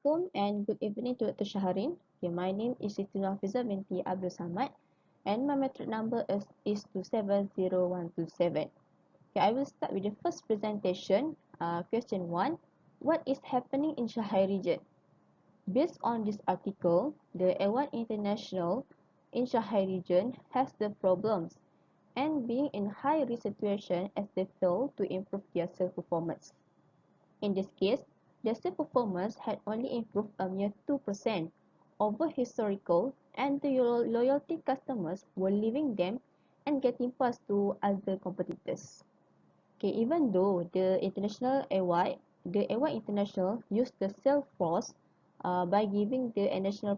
Assalamualaikum and good evening to Dr. Shahrin. Okay, my name is Siti Hafiza binti Abdul Samad and my metric number is 270127. Okay, I will start with the first presentation. Question 1. What is happening in Shahai region? Based on this article, the A1 International in Shahai region has the problems and being in high risk situation as they fail to improve their sales performance. In this case, their sales performance had only improved a mere 2% over historical, and the loyalty customers were leaving them and getting passed to other competitors. Okay, even though the AY International used the sales force by giving the additional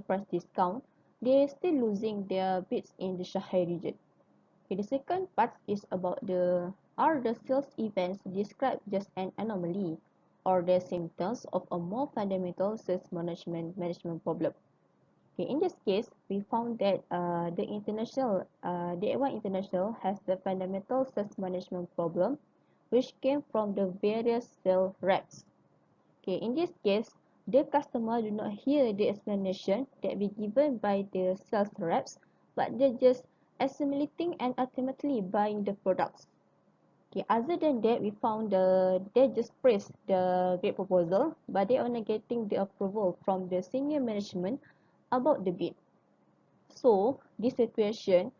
price discount, they are still losing their bids in the Shanghai region. Okay, the second part is about are the sales events described just an anomaly or the symptoms of a more fundamental sales management problem. Okay, in this case, we found that the A1 International has the fundamental sales management problem, which came from the various sales reps. Okay, in this case, the customer do not hear the explanation that be given by the sales reps, but they just assimilating and ultimately buying the products. Okay, other than that, we found they just praise the great proposal, but they are not getting the approval from the senior management about the bid. So, this situation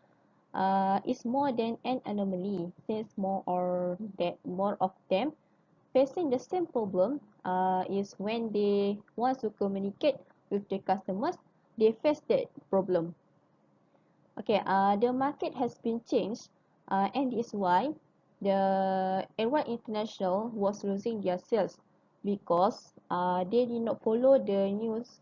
is more than an anomaly, since more of them facing the same problem is when they want to communicate with the customers, they face that problem. Okay, the market has been changed, and is why the Airline International was losing their sales because they did not follow the news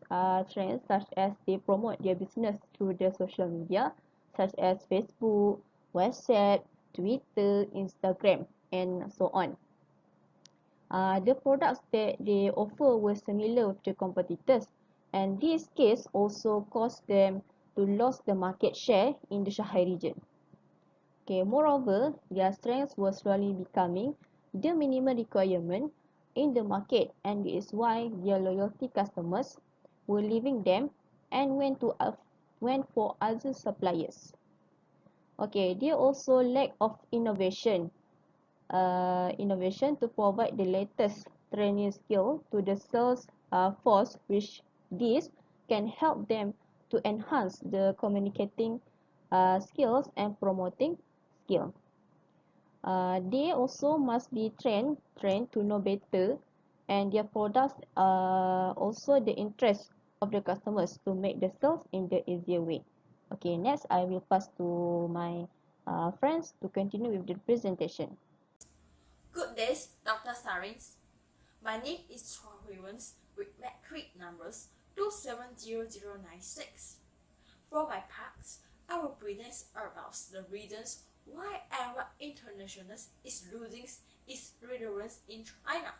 trends, such as they promote their business through the social media such as Facebook, WhatsApp, Twitter, Instagram, and so on. The products that they offer were similar with the competitors, and this case also caused them to lose the market share in the Shanghai region. Okay, moreover, their strengths were slowly becoming the minimum requirement in the market, and this is why their loyalty customers were leaving them and went for other suppliers. Okay, they also lack of innovation to provide the latest training skill to the sales force, which this can help them to enhance the communicating skills and promoting skill. They also must be trained to know better, and their products also the interest of the customers to make the sales in the easier way. Okay, next I will pass to my friends to continue with the presentation. Good days, Dr. Shahrin. My name is Shahrin with metric numbers 270096. For my part, I will present about the reasons why our international is losing its relevance in China.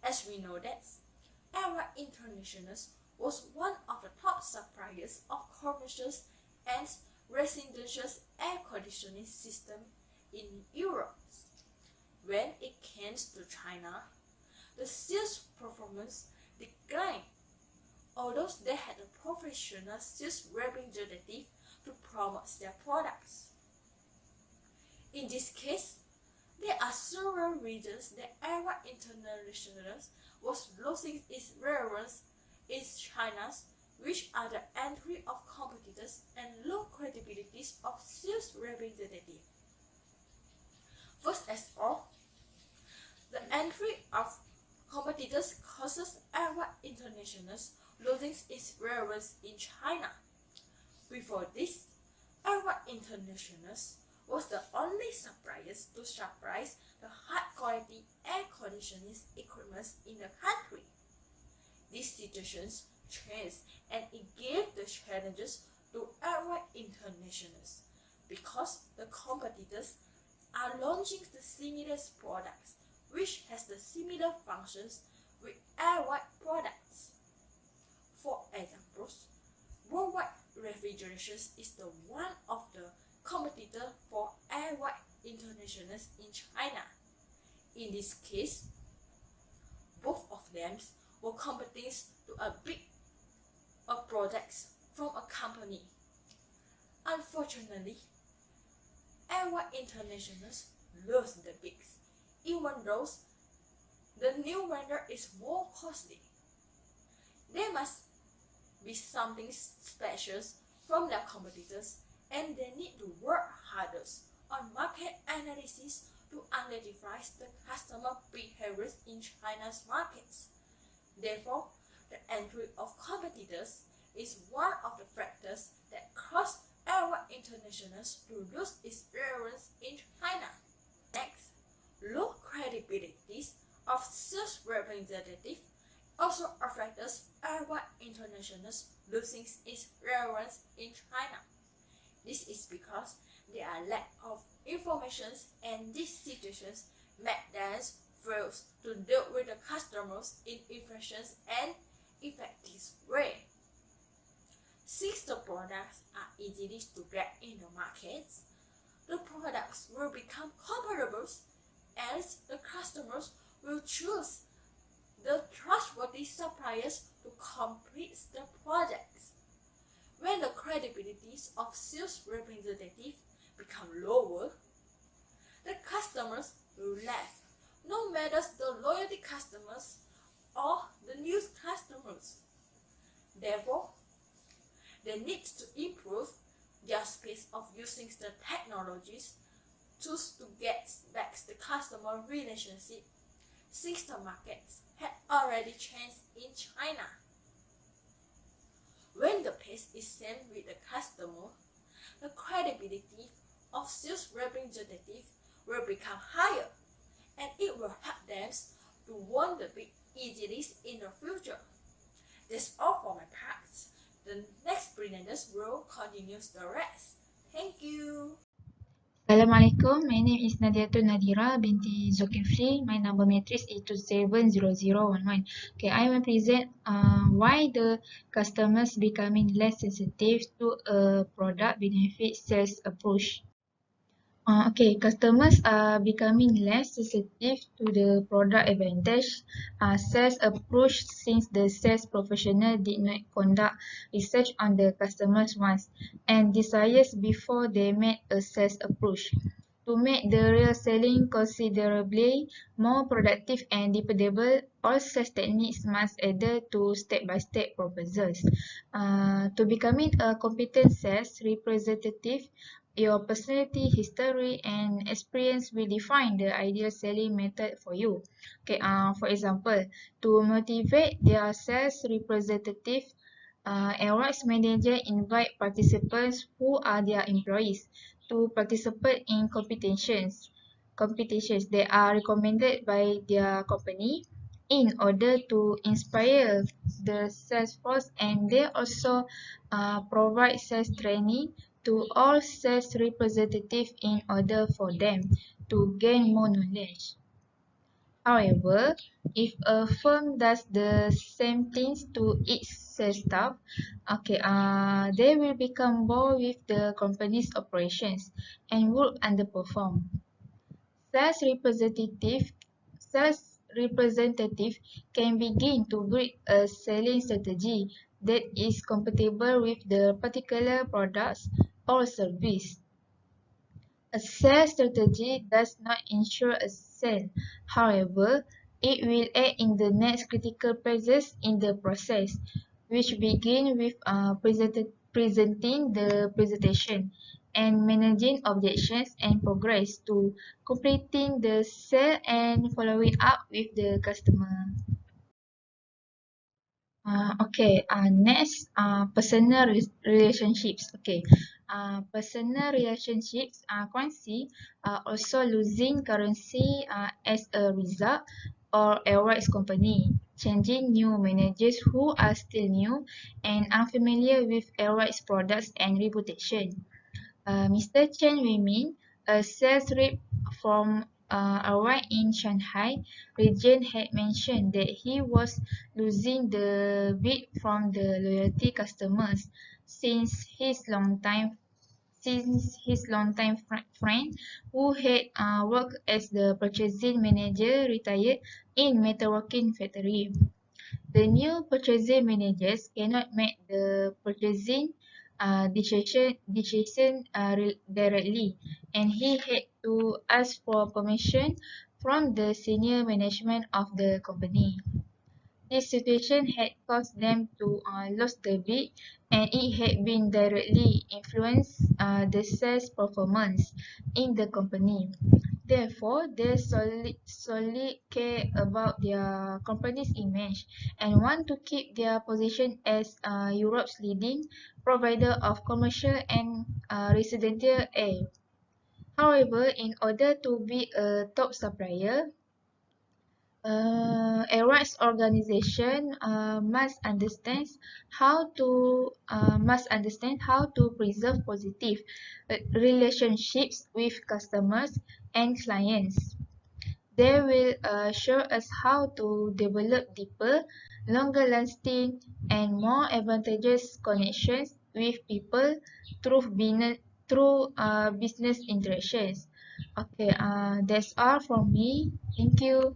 As we know that our international was one of the top suppliers of commercial and residential air conditioning system in Europe. When it came to China, the sales performance declined, although they had a professional sales representative to promote their products. In this case, there are several reasons that our international was losing its relevance in China, which are the entry of competitors and low credibility of sales representatives. First as all, the entry of competitors causes our international losing its relevance in China. Before this, our international was the only suppliers to supply the high-quality air conditioning equipment in the country. These situations changed, and it gave the challenges to our internationals because the competitors are launching the similar products which has the similar functions with air-wide products. For examples, worldwide refrigeration is the one of the competitor for air-wide international in China. In this case, both of them were competing to a big projects from a company. Unfortunately, our internationals lose the bids, even though the new vendor is more costly. There must be something special from their competitors, and they need to work harder on market analysis to identify the customer behaviors in China's markets. Therefore, the entry of competitors is one of the factors that cause our internationals to lose its relevance in China. Next, low credibility of sales representatives also affects our internationals losing its relevance in China. This is because there are lack of information, and these situations make them fail to deal with the customers in efficient and effective way. Since the products are easy to get in the markets, the products will become comparable, and the customers will choose the trustworthy suppliers to complete the projects. When the credibility of sales representatives become lower, the customers will leave, no matter the loyalty customers or the new customers. Therefore, they need to improve their space of using the technologies to get back the customer relationship, since the markets had already changed in China. When the pace is same with the customer, the credibility of sales representatives will become higher, and it will help them to win the big easily in the future. That's all for my part. The next presenters will continue the rest. Thank you. Assalamualaikum, my name is Nadiatul Nadira binti Zulkifli. My number matrix is 270011. Okay, I will present why the customers becoming less sensitive to a product benefit sales approach. Okay, customers are becoming less sensitive to the product advantage sales approach since the sales professional did not conduct research on the customers' wants and desires before they made a sales approach. To make the real selling considerably more productive and dependable, all sales techniques must adhere to step-by-step proposals. To becoming a competent sales representative, your personality, history, and experience will define the ideal selling method for you. Okay, for example, to motivate their sales representative, Airways manager invite participants who are their employees to participate in competitions that are recommended by their company in order to inspire the sales force, and they also provide sales training to all sales representatives in order for them to gain more knowledge. However, if a firm does the same things to its sales staff, they will become bored with the company's operations and will underperform. Sales representative sales representative can begin to build a selling strategy that is compatible with the particular products or service. A sales strategy does not ensure a sale; however, it will aid in the next critical phases in the process, which begin with presenting the presentation and managing objections and progress to completing the sale and following up with the customer. Next, personal relationships. Personal relationships currency also losing currency as a result, or airways company changing new managers who are still new and unfamiliar with airways products and reputation. Mr. Chen Weimin, a sales rep from Airline in Shanghai region, had mentioned that he was losing the bid from the loyalty customers since his longtime friend who had worked as the purchasing manager retired in metalworking factory. The new purchasing managers cannot make the purchasing decision directly, and he had to ask for permission from the senior management of the company. This situation had caused them to lose the bid, and it had been directly influenced the sales performance in the company. Therefore, they solely care about their company's image and want to keep their position as Europe's leading provider of commercial and residential air. However, in order to be a top supplier, a rights organization must understand how to preserve positive relationships with customers and clients. They will show us how to develop deeper, longer-lasting, and more advantageous connections with people through business interactions. Okay, that's all from me. Thank you.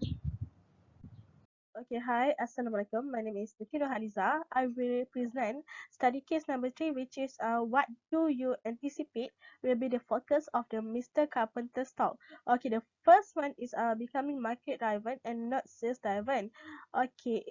Okay, hi, Assalamualaikum. My name is Nukino Haliza. I will present study case number 3, which is what do you anticipate will be the focus of the Mr. Carpenter's talk. Okay, the first one is becoming market driven and not sales driven. Okay,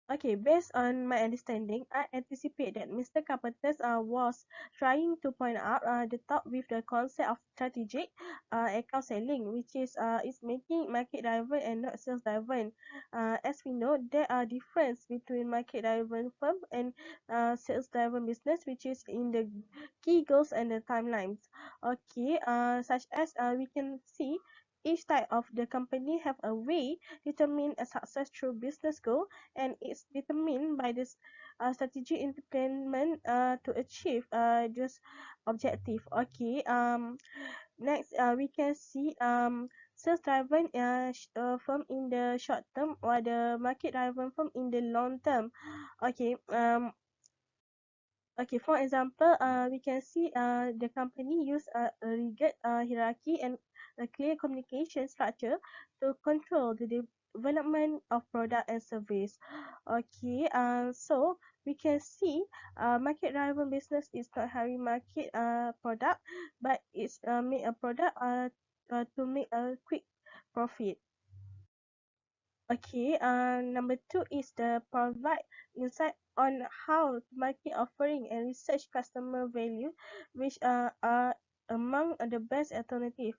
okay, based on my understanding, I anticipate that Mr. Carpenter was trying to point out the top with the concept of strategic account selling, which is making market driven and not sales driven. As we know, there are difference between market driven firm and sales driven business, which is in the key goals and the timelines. Okay, such as we can see. Each type of the company have a way determine a success through business goal, and it's determined by this strategy implement to achieve this objective. Okay. Next, we can see sales driven firm in the short term or the market driven firm in the long term. Okay. Okay, for example, we can see the company use a rigid hierarchy and a clear communication structure to control the development of product and service. Okay, so we can see market-driven business is not having market product, but it's make a product to make a quick profit. Okay, number two is the provide insight on how market offering and research customer value, which are among the best alternative.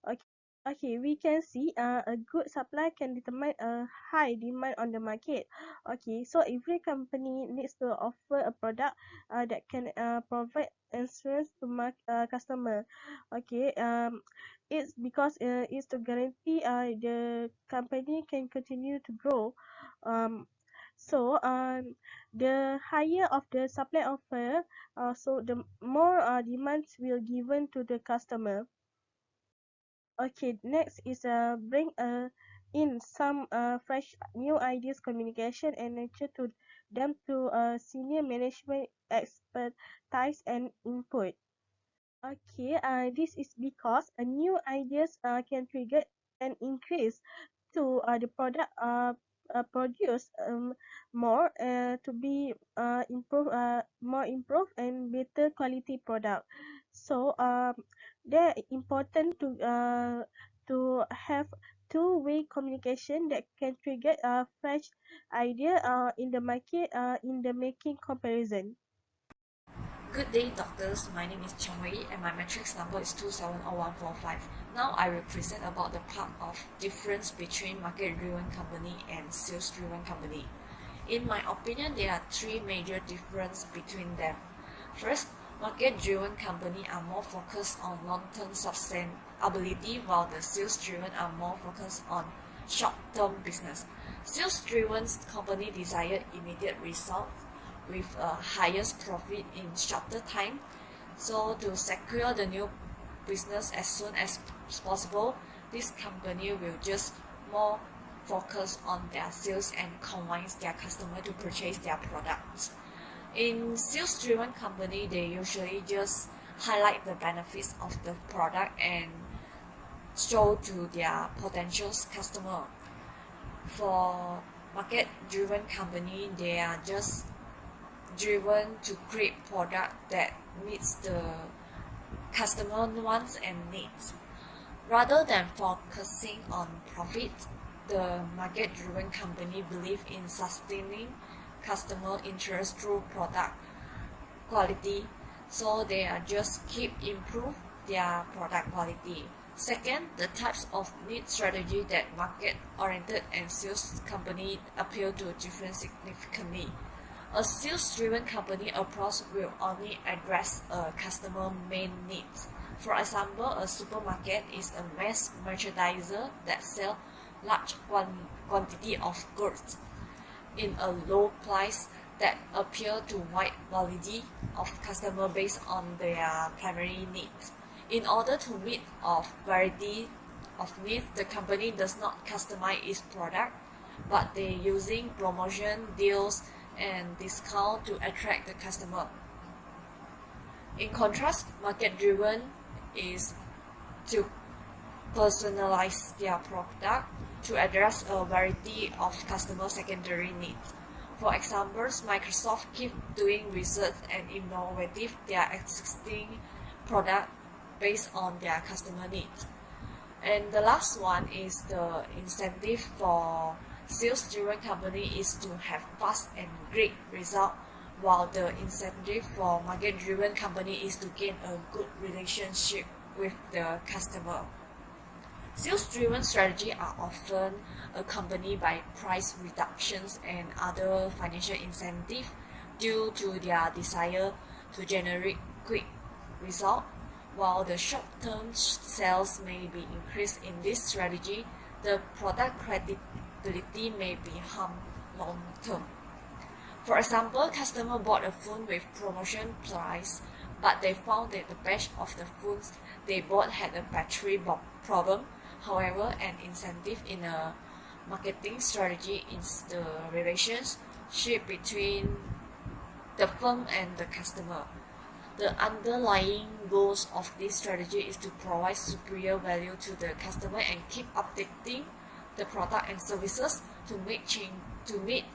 Okay, okay, we can see a good supply can determine a high demand on the market. Okay, so every company needs to offer a product that can provide assurance to customer. Okay, it's because it's to guarantee the company can continue to grow. Um, so the higher of the supply offer, so the more demands will given to the customer. Okay, next is bring in some fresh new ideas, communication, and nature to them to senior management expertise and input. Okay, this is because new ideas can trigger an increase to the product produce more to be more improved and better quality product. So they're important to have two-way communication that can trigger a fresh idea in the market in the making comparison. Good day, doctors. My name is Chong Wei, and my matrix number is 270145. Now I will present about the part of difference between market-driven company and sales-driven company. In my opinion, there are three major differences between them. First, market-driven company are more focused on long-term sustainability, while the sales-driven are more focused on short-term business. Sales-driven company desire immediate result with a highest profit in shorter time. So to secure the new business as soon as possible, this company will just more focus on their sales and convince their customer to purchase their products. In sales-driven company, they usually just highlight the benefits of the product and show to their potential customer. For market-driven company, they are just driven to create product that meets the customer wants and needs. Rather than focusing on profit, the market-driven company believe in sustaining customer interest through product quality, so they are just keep improve their product quality. Second, the types of need strategy that market-oriented and sales company appeal to differ significantly. A sales-driven company approach will only address a customer main needs. For example, a supermarket is a mass merchandiser that sells large quantity of goods in a low price that appeal to wide variety of customer based on their primary needs. In order to meet of variety of needs, the company does not customize its product, but they using promotion, deals, and discount to attract the customer. In contrast, market-driven is to personalize their product to address a variety of customer secondary needs. For example, Microsoft keep doing research and innovative their existing product based on their customer needs. And the last one is the incentive for sales-driven company is to have fast and great result, while the incentive for market-driven company is to gain a good relationship with the customer. Sales-driven strategy are often accompanied by price reductions and other financial incentives due to their desire to generate quick result. While the short-term sales may be increased in this strategy, the product credibility may be harmed long-term. For example, customer bought a phone with promotion price, but they found that the batch of the phones they bought had a battery problem. However, an incentive in a marketing strategy is the relationship between the firm and the customer. The underlying goals of this strategy is to provide superior value to the customer and keep updating the product and services to meet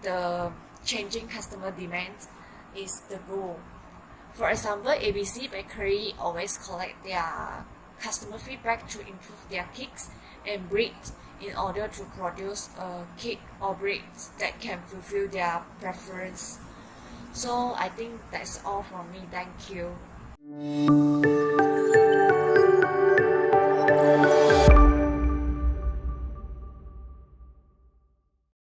the changing customer demands is the goal. For example, ABC Bakery always collect their customer feedback to improve their cakes and breads in order to produce a cake or breads that can fulfill their preference. So I think that's all from me. Thank you.